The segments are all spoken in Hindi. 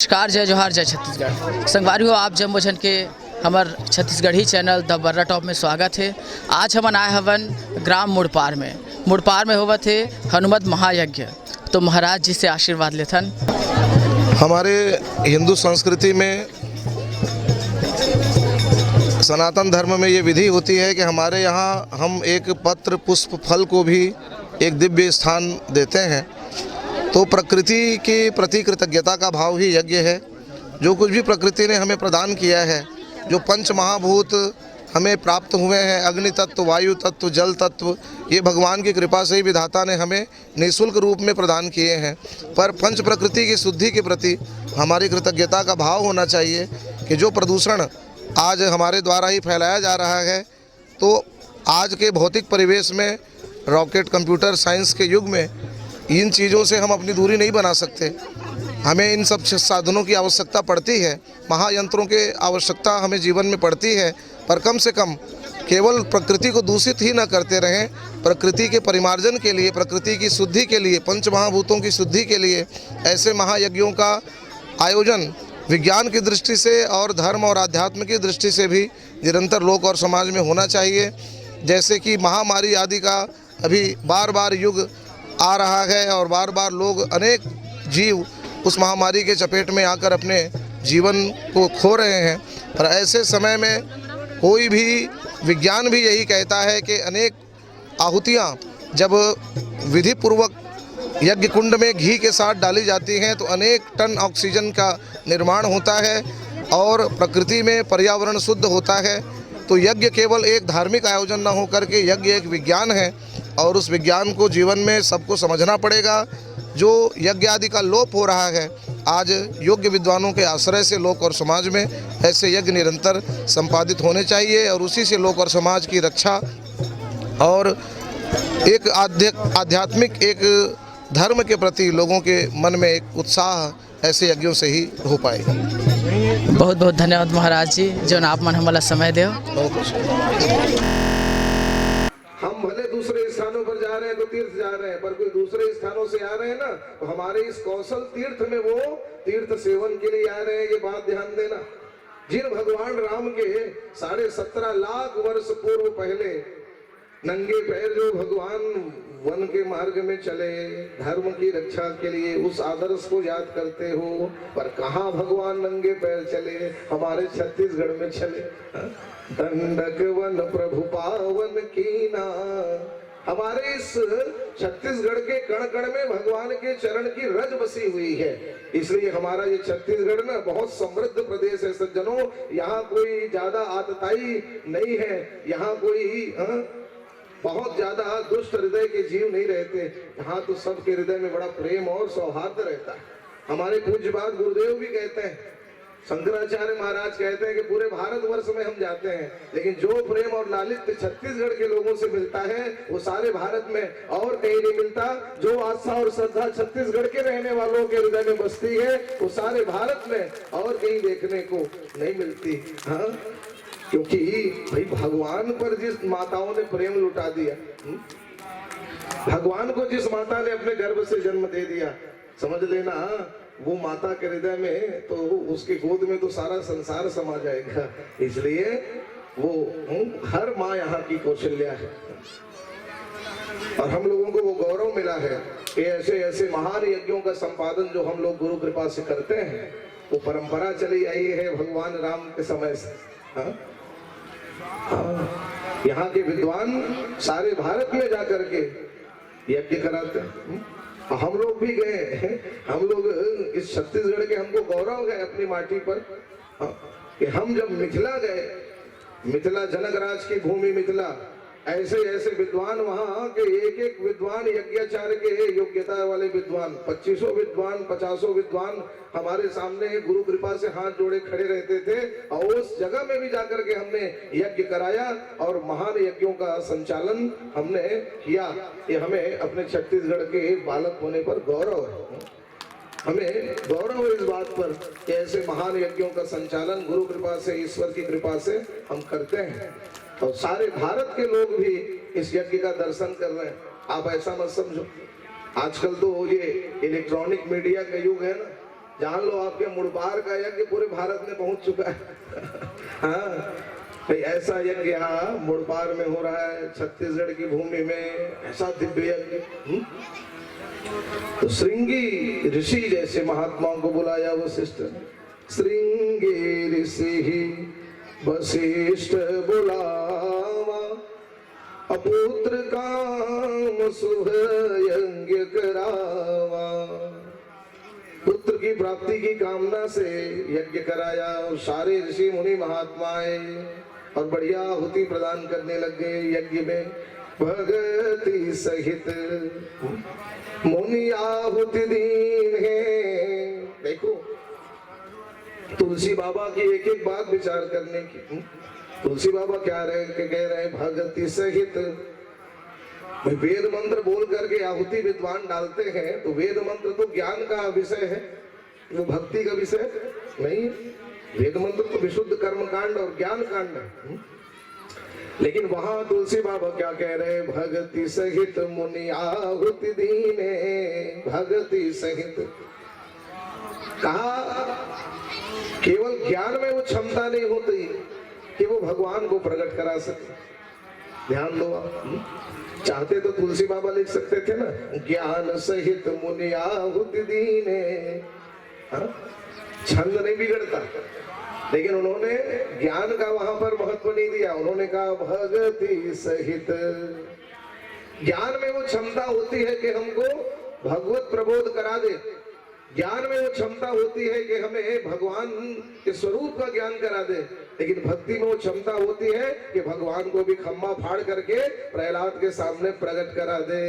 नमस्कार, जय जोहार, जय छत्तीसगढ़। संगवारियों, आप जम्मो जन के हमार Chhattisgarhi channel the Barra top में स्वागत है। आज हमन आए हवन ग्राम मुड़पार में होवत थे हनुमत महायज्ञ। तो महाराज जी से आशीर्वाद लेथन। हमारे हिंदू संस्कृति में, सनातन धर्म में ये विधि होती है कि हमारे यहाँ हम एक पत्र पुष्प फल को भी एक दिव्य स्थान देते हैं। तो प्रकृति के प्रति कृतज्ञता का भाव ही यज्ञ है। जो कुछ भी प्रकृति ने हमें प्रदान किया है, जो पंच महाभूत हमें प्राप्त हुए हैं, अग्नि तत्व, वायु तत्व, जल तत्व, ये भगवान की कृपा से ही विधाता ने हमें निःशुल्क रूप में प्रदान किए हैं। पर पंच प्रकृति की शुद्धि के प्रति हमारी कृतज्ञता का भाव होना चाहिए कि जो प्रदूषण आज हमारे द्वारा ही फैलाया जा रहा है, तो आज के भौतिक परिवेश में, रॉकेट, कंप्यूटर साइंस के युग में इन चीज़ों से हम अपनी दूरी नहीं बना सकते। हमें इन सब साधनों की आवश्यकता पड़ती है, महायंत्रों की आवश्यकता हमें जीवन में पड़ती है। पर कम से कम केवल प्रकृति को दूषित ही न करते रहें, प्रकृति के परिमार्जन के लिए, प्रकृति की शुद्धि के लिए, पंच महाभूतों की शुद्धि के लिए ऐसे महायज्ञों का आयोजन विज्ञान की दृष्टि से और धर्म और आध्यात्म की दृष्टि से भी निरंतर लोक और समाज में होना चाहिए। जैसे कि महामारी आदि का अभी बार बार युग आ रहा है और बार बार लोग, अनेक जीव उस महामारी के चपेट में आकर अपने जीवन को खो रहे हैं। पर ऐसे समय में कोई भी, विज्ञान भी यही कहता है कि अनेक आहुतियाँ जब विधि पूर्वक यज्ञ कुंड में घी के साथ डाली जाती हैं तो अनेक टन ऑक्सीजन का निर्माण होता है और प्रकृति में पर्यावरण शुद्ध होता है। तो यज्ञ केवल एक धार्मिक आयोजन न होकर के यज्ञ एक विज्ञान है और उस विज्ञान को जीवन में सबको समझना पड़ेगा। जो यज्ञ आदि का लोप हो रहा है, आज योग्य विद्वानों के आश्रय से लोक और समाज में ऐसे यज्ञ निरंतर संपादित होने चाहिए और उसी से लोक और समाज की रक्षा और एक आध्यात्मिक, एक धर्म के प्रति लोगों के मन में एक उत्साह ऐसे यज्ञों से ही हो पाएगा। बहुत बहुत धन्यवाद महाराज जी, जो आप मन हमारा समय दे। हम भले दूसरे स्थानों पर जा रहे हैं तो तीर्थ जा रहे हैं, पर कोई दूसरे स्थानों से आ रहे हैं ना, तो हमारे इस कौशल तीर्थ में वो तीर्थ सेवन के लिए आ रहे हैं, ये बात ध्यान देना। जिन भगवान राम के 17.5 लाख वर्ष पूर्व पहले नंगे पैर जो भगवान वन के मार्ग में चले धर्म की रक्षा के लिए, उस आदर्श को याद करते हो। पर कहाँ भगवान नंगे पैर चले? हमारे छत्तीसगढ़ में चले। दंडक वन प्रभु पावन कीना। हमारे इस छत्तीसगढ़ के कण कण में भगवान के चरण की रज बसी हुई है। इसलिए हमारा ये छत्तीसगढ़ ना बहुत समृद्ध प्रदेश है सज्जनों। यहाँ कोई ज्यादा आतताई नहीं है, यहाँ कोई बहुत ज्यादा दुष्ट हृदय के जीव नहीं रहते। यहाँ तो सबके हृदय में बड़ा प्रेम और सौहार्द रहता है। हमारे पूज्यपाद गुरुदेव भी कहते हैं, शंकराचार्य महाराज कहते हैं कि पूरे भारतवर्ष में हम जाते हैं, लेकिन जो प्रेम और लालित्य छत्तीसगढ़ के लोगों से मिलता है वो सारे भारत में और कहीं नहीं मिलता। जो आस्था और श्रद्धा छत्तीसगढ़ के रहने वालों के हृदय में बसती है वो सारे भारत में और कहीं देखने को नहीं मिलती। हाँ, क्योंकि भाई भगवान पर जिस माताओं ने प्रेम लुटा दिया, भगवान को जिस माता ने अपने गर्भ से जन्म दे दिया, समझ लेना वो माता के हृदय में, तो उसके गोद में तो सारा संसार समा जाएगा। इसलिए वो हर माँ यहाँ की कौशल्या है और हम लोगों को वो गौरव मिला है कि ऐसे ऐसे महान यज्ञों का संपादन जो हम लोग गुरु कृपा से करते हैं, वो परंपरा चली आई है भगवान राम के समय से। यहाँ के विद्वान सारे भारत में जाकर के यज्ञ कराते हैं। हम लोग भी गए, हम लोग इस छत्तीसगढ़ के, हमको गौरव है अपनी माटी पर कि हम जब मिथिला गए, मिथिला जनकराज की भूमि मिथिला, ऐसे ऐसे विद्वान वहाँ के एक एक विद्वान, यज्ञाचार्य के योग्यता वाले विद्वान, 2500 विद्वान, 50 विद्वान हमारे सामने गुरु कृपा से हाथ जोड़े खड़े रहते थे और उस जगह में भी जाकर के हमने यज्ञ कराया और महान यज्ञों का संचालन हमने किया। ये हमें अपने छत्तीसगढ़ के बालक होने पर गौरव है। हमें गौरव है इस बात पर कि ऐसे महान यज्ञों का संचालन गुरु कृपा से, ईश्वर की कृपा से हम करते हैं और सारे भारत के लोग भी इस यज्ञ का दर्शन कर रहे हैं। आप ऐसा मत समझो, आजकल तो ये इलेक्ट्रॉनिक मीडिया का युग है ना, जान लो आपके मुड़पार का यज्ञ पूरे भारत में पहुंच चुका है। हाँ भाई, ऐसा यज्ञ यहाँ मुड़पार में हो रहा है, छत्तीसगढ़ की भूमि में ऐसा दिव्य यज्ञ। तो श्रृंगी ऋषि जैसे महात्माओं को बुलाया वशिष्ठ ने। श्रृंगी ऋषि वशिष्ठ बुलावा, अपुत्र काम शुभ यज्ञ करावा। पुत्र की प्राप्ति की कामना से यज्ञ कराया और सारे ऋषि मुनि महात्मा आए और बढ़िया आहुति प्रदान करने लग गए यज्ञ में। भगति सहित मुनि आहुति दीन है। देखो तुलसी बाबा की एक एक बात विचार करने की। तुलसी बाबा क्या कह रहे हैं? भगति सहित। वेद मंत्र बोल करके आहुति विद्वान डालते हैं, तो वेद मंत्र तो ज्ञान का विषय है, वो भक्ति का विषय नहीं। वेद मंत्र तो विशुद्ध कर्म कांड और ज्ञान कांड है। लेकिन वहां तुलसी बाबा क्या कह रहे हैं? भगति सहित मुनि आहुति दीने। भगति सहित कहा, केवल ज्ञान में वो क्षमता नहीं होती कि वो भगवान को प्रकट करा सके। ध्यान दो आप, चाहते तो तुलसी बाबा लिख सकते थे ना, ज्ञान सहित मुनि आहुति दीने। छंद नहीं बिगड़ता, लेकिन उन्होंने ज्ञान का वहां पर महत्व नहीं दिया। उन्होंने कहा भगति सहित। ज्ञान में वो क्षमता होती है कि हमको भगवत प्रबोध करा दे। ज्ञान में वो क्षमता होती है कि हमें भगवान के स्वरूप का ज्ञान करा दे। लेकिन भक्ति में वो क्षमता होती है कि भगवान को भी खम्मा फाड़ करके प्रहलाद के सामने प्रकट करा दे।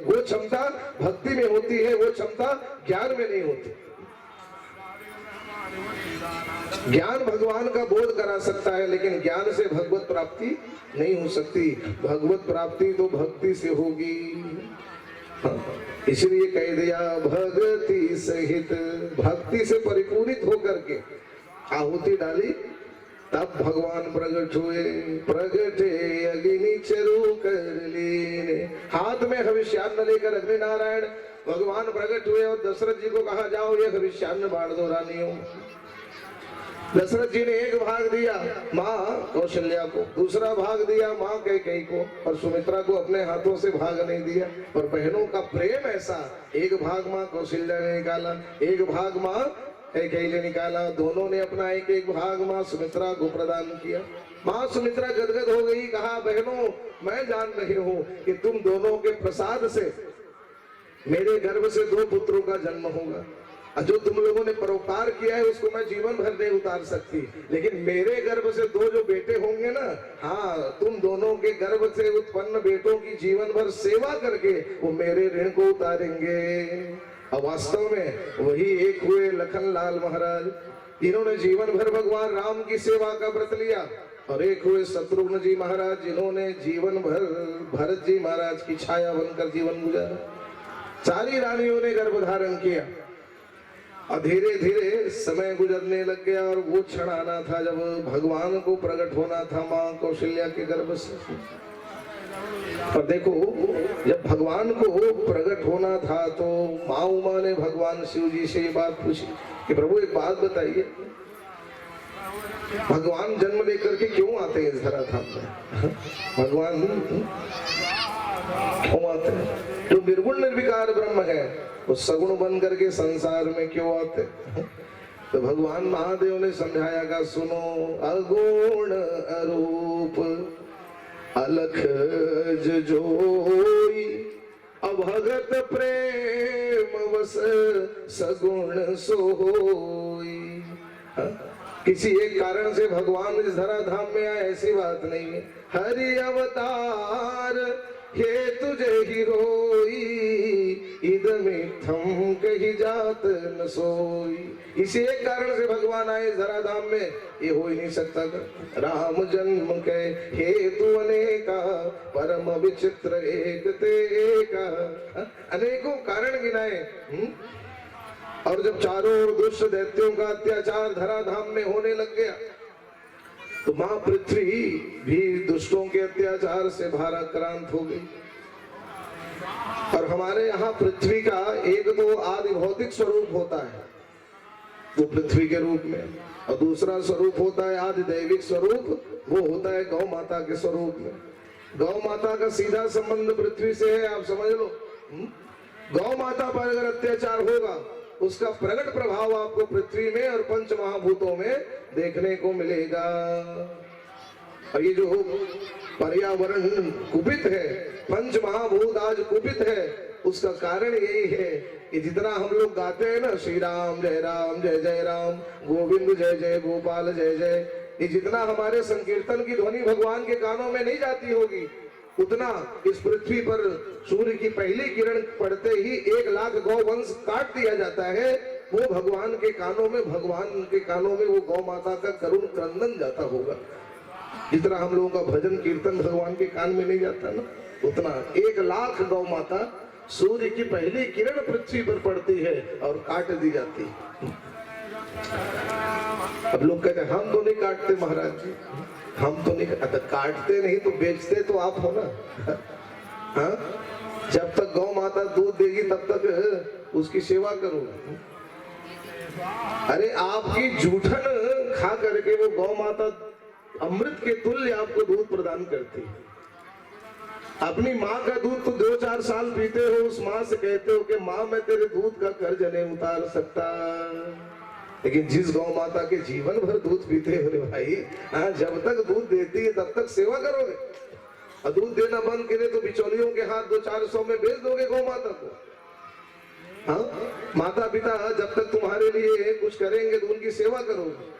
वो क्षमता भक्ति में होती है, वो क्षमता ज्ञान में नहीं होती। ज्ञान भगवान का बोध करा सकता है, लेकिन ज्ञान से भगवत प्राप्ति नहीं हो सकती। भगवत प्राप्ति तो भक्ति से होगी। इसलिए कह दिया भक्ति सहित। भक्ति से परिपूरित होकर के आहुति डाली, तब भगवान प्रकट हुए। प्रगटे अग्नि चरु कर लीने। हाथ में हविष्यान्न लेकर अग्नि नारायण भगवान प्रकट हुए और दशरथ जी को कहा, जाओ ये हविष्यान्न बांट दो रानियों। दशरथ जी ने एक भाग दिया माँ कौशल्या को, दूसरा भाग दिया माँ कैकेयी को, और सुमित्रा को अपने हाथों से भाग नहीं दिया। और बहनों का प्रेम ऐसा, एक भाग माँ कौशल्या ने निकाला, एक भाग माँ कैकेयी ने निकाला। दोनों ने अपना एक एक भाग माँ सुमित्रा को प्रदान किया। माँ सुमित्रा गदगद हो गई, कहा बहनों मैं जान रही हूँ कि तुम दोनों के प्रसाद से मेरे गर्भ से 2 पुत्रों का जन्म होगा। जो तुम लोगों ने परोपकार किया है उसको मैं जीवन भर नहीं उतार सकती, लेकिन मेरे गर्भ से 2 जो बेटे होंगे ना, हाँ तुम दोनों के गर्भ से उत्पन्न बेटों की जीवन भर सेवा करके वो मेरे ऋण को उतारेंगे। अब वास्तव में वही एक हुए लखनलाल महाराज, जिन्होंने जीवन भर भगवान राम की सेवा का व्रत लिया, और एक हुए शत्रुघ्न जी महाराज, जिन्होंने जीवन भर भरत जी महाराज की छाया बनकर जीवन गुजारा। सारी रानियों ने गर्भ धारण किया और धीरे धीरे समय गुजरने लग गया, और वो क्षण आना था जब भगवान को प्रकट होना था माँ कौशल्या के गर्भ से। और देखो जब भगवान को प्रकट होना था तो माँ उमा ने भगवान शिव जी से ये बात पूछी कि प्रभु एक बात बताइए, भगवान जन्म लेकर के क्यों आते हैं इस धराधाम में? भगवान क्यों आते हैं? जो निर्गुण निर्विकार ब्रह्म है वो सगुण बन करके संसार में क्यों आते? तो भगवान महादेव ने समझाया का सुनो, अगुण अरूप अलख जोई, अभगत प्रेम वस सगुण सोई। किसी एक कारण से भगवान इस धराधाम में आए ऐसी बात नहीं है। हरि अवतार हे तुझे ही रोई, इदमित्थम कही जात न सोई। इसी एक कारण से भगवान आए धराधाम में, ये हो ही नहीं सकता कर। राम जन्म के हेतु अनेका, परम विचित्र एक ते का। अनेकों कारण गिनाए। और जब चारों ओर दुष्ट दैत्यों का अत्याचार धराधाम में होने लग गया, तो मां पृथ्वी भी दुष्टों के अत्याचार से भाराक्रांत हो गई। और हमारे यहाँ पृथ्वी का एक तो आदि भौतिक स्वरूप होता है, वो पृथ्वी के रूप में, और दूसरा स्वरूप होता है आदि दैविक स्वरूप, वो होता है गौ माता के स्वरूप में। गौ माता का सीधा संबंध पृथ्वी से है, आप समझ लो। गौ माता पर अगर अत्याचार होगा, उसका प्रकट प्रभाव आपको पृथ्वी में और पंच महाभूतों में देखने को मिलेगा। और ये जो पर्यावरण कुपित है, पंच महाभूत आज कुपित है, उसका कारण यही है कि जितना हम लोग गाते हैं ना, श्री राम जय राम, गोविंद जय जय, गोपाल जय जय, ये जितना हमारे संकीर्तन की ध्वनि भगवान के कानों में नहीं जाती होगी, उतना इस पृथ्वी पर सूर्य की पहली किरण पड़ते ही 1 लाख गौवंश काट दिया जाता है। वो भगवान के कानों में वो गौ माता का करुण क्रंदन जाता होगा। जितना हम लोगों का भजन कीर्तन भगवान के कान में नहीं जाता ना, उतना 1 लाख गौ माता सूर्य की पहली किरण पृथ्वी पर पड़ती है और काट दी जाती है। अब लोग कहते हैं हम तो नहीं काटते महाराज जी, हम तो नहीं काटते, नहीं तो बेचते तो आप हो ना। हाँ, जब तक गौ माता दूध देगी तब तक उसकी सेवा करो। अरे आपकी जूठन खा करके वो गौ माता अमृत के तुल्य आपको दूध प्रदान करती है। अपनी माँ का दूध तो 2-4 साल पीते हो, उस माँ से कहते हो कि माँ मैं तेरे दूध का कर्ज नहीं उतार सकता, लेकिन जिस गौ माता के जीवन भर दूध पीते हो रे भाई, हाँ, जब तक दूध देती है तब तक सेवा करोगे, और दूध देना बंद करे तो बिचौलियों के हाथ 200-400 में बेच दोगे गौ माता को। हाँ, माता पिता जब तक तुम्हारे लिए कुछ करेंगे तो उनकी सेवा करोगे,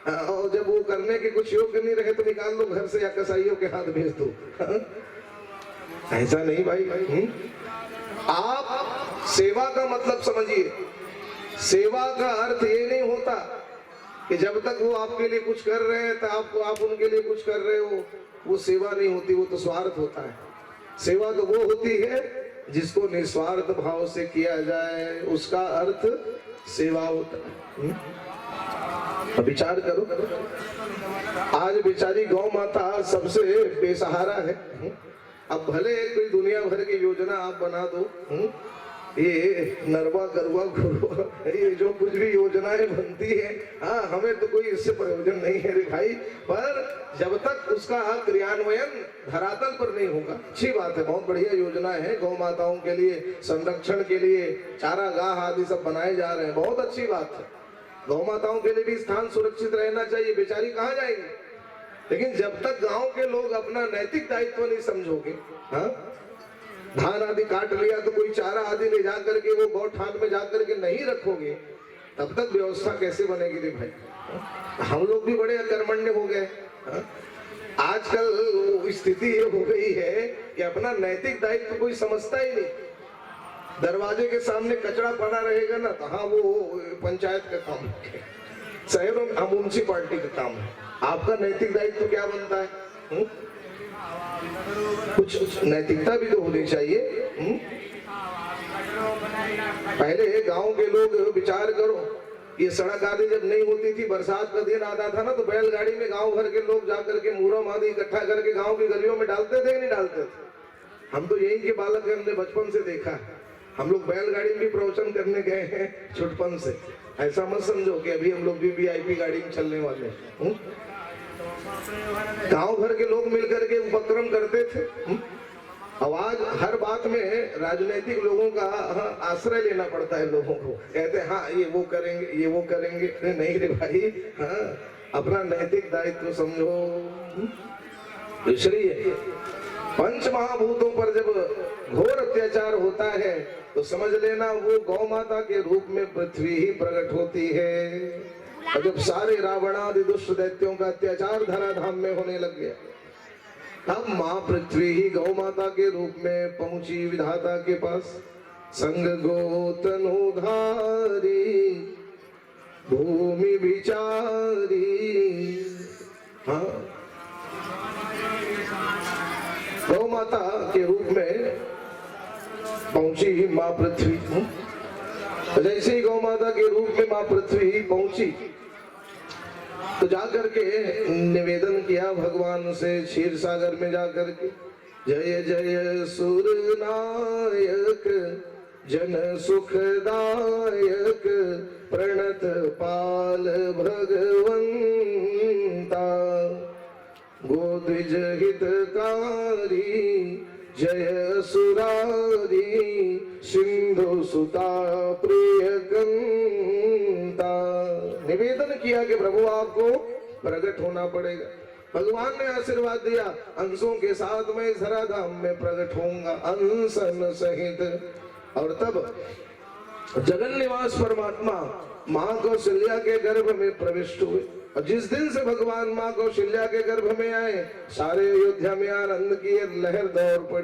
और जब वो करने के कुछ योग्य नहीं रहे तो निकाल लो घर से या कसाईयों के हाथ भेज दो। ऐसा नहीं भाई। आप सेवा का मतलब समझिए। सेवा का अर्थ ये नहीं होता कि जब तक वो आपके लिए कुछ कर रहे हैं तो आप उनके लिए कुछ कर रहे हो, वो सेवा नहीं होती, वो तो स्वार्थ होता है। सेवा तो वो होती है जिसको निस्वार्थ भाव से किया जाए, उसका अर्थ सेवा होता है। विचार करो, आज बेचारी गौ माता सबसे बेसहारा है। अब भले कोई दुनिया भर की योजना आप बना दो, ये नरवा गरवा घुरवा, ये जो कुछ भी योजनाएं बनती है, हाँ, हमें तो कोई इससे प्रयोजन नहीं है रे भाई, पर जब तक उसका क्रियान्वयन धरातल पर नहीं होगा। अच्छी बात है, बहुत बढ़िया योजना है, गौ माताओं के लिए संरक्षण के लिए चारागाह आदि सब बनाए जा रहे हैं, बहुत अच्छी बात है। गौ माताओं के लिए भी स्थान सुरक्षित रहना चाहिए, बेचारी कहाँ जाएंगी। लेकिन जब तक गांव के लोग अपना नैतिक दायित्व नहीं समझोगे, हाँ, धान आदि काट लिया तो कोई चारा आदि ले जाकर के वो गौठान में जाकर के नहीं रखोगे, तब तक व्यवस्था कैसे बनेगी रे भाई। हम लोग भी बड़े अकर्मण्य हो गए। आजकल स्थिति ये हो गई है कि अपना नैतिक दायित्व कोई समझता ही नहीं। दरवाजे के सामने कचरा पड़ा रहेगा ना, तो हाँ वो पंचायत का काम है, शहरों में म्युनिसिपालिटी का काम है। आपका नैतिक दायित्व क्या बनता है? कुछ नैतिकता भी तो होनी चाहिए। पहले गांव के लोग विचार करो, ये सड़क आदि जब नहीं होती थी, बरसात का दिन आता था ना, तो बैलगाड़ी में गांव भर के लोग जाकर के मुरम आदि इकट्ठा करके गांव की गलियों में डालते थे, नहीं डालते थे। हम तो यही के बालक हमने बचपन से देखा है। हम लोग बैलगाड़ी में भी प्रवचन करने गए हैं छुटपन से। ऐसा मत समझो कि अभी हम लोग भी वीआईपी गाड़ी में चलने वाले हैं। गांव भर के लोग मिलकर के उपक्रम करते थे। आवाज हर बात में राजनीतिक लोगों का आश्रय लेना पड़ता है। लोगों को कहते हैं हाँ ये वो करेंगे, ये वो करेंगे। नहीं रे भाई, हाँ, अपना नैतिक दायित्व समझो। इसलिए पंच महाभूतों पर जब घोर अत्याचार होता है तो समझ लेना वो गौ माता के रूप में पृथ्वी ही प्रकट होती है। और जब सारे रावणादि दुष्ट दैत्यों का अत्याचार धराधाम में होने लग गया, तब माँ पृथ्वी ही गौ माता के रूप में पहुंची विधाता के पास। संग गोतनुधारी भूमि विचारी, हाँ, गौ माता के रूप में पहुंची ही माँ पृथ्वी। जैसे ही गौ माता के रूप में माँ पृथ्वी पहुंची तो जाकर के निवेदन किया भगवान से क्षीर सागर में जाकर के, जय जय सुर नायक जन सुखदायक प्रणत पाल भगवंता गोद्विज हितकारी जय सुरारी सिंधु सुता प्रियकंता। निवेदन किया कि प्रभु आपको प्रकट होना पड़ेगा। भगवान ने आशीर्वाद दिया, अंशों के साथ मैं इस धराधाम में प्रकट होऊंगा अंशन सहित। और तब जगन निवास परमात्मा माँ कौशल्या के गर्भ में प्रविष्ट हुए। और जिस दिन से भगवान माँ कौशल्या के गर्भ में आए, सारे अयोध्या में आनंद की लहर दौड़ पड़ी।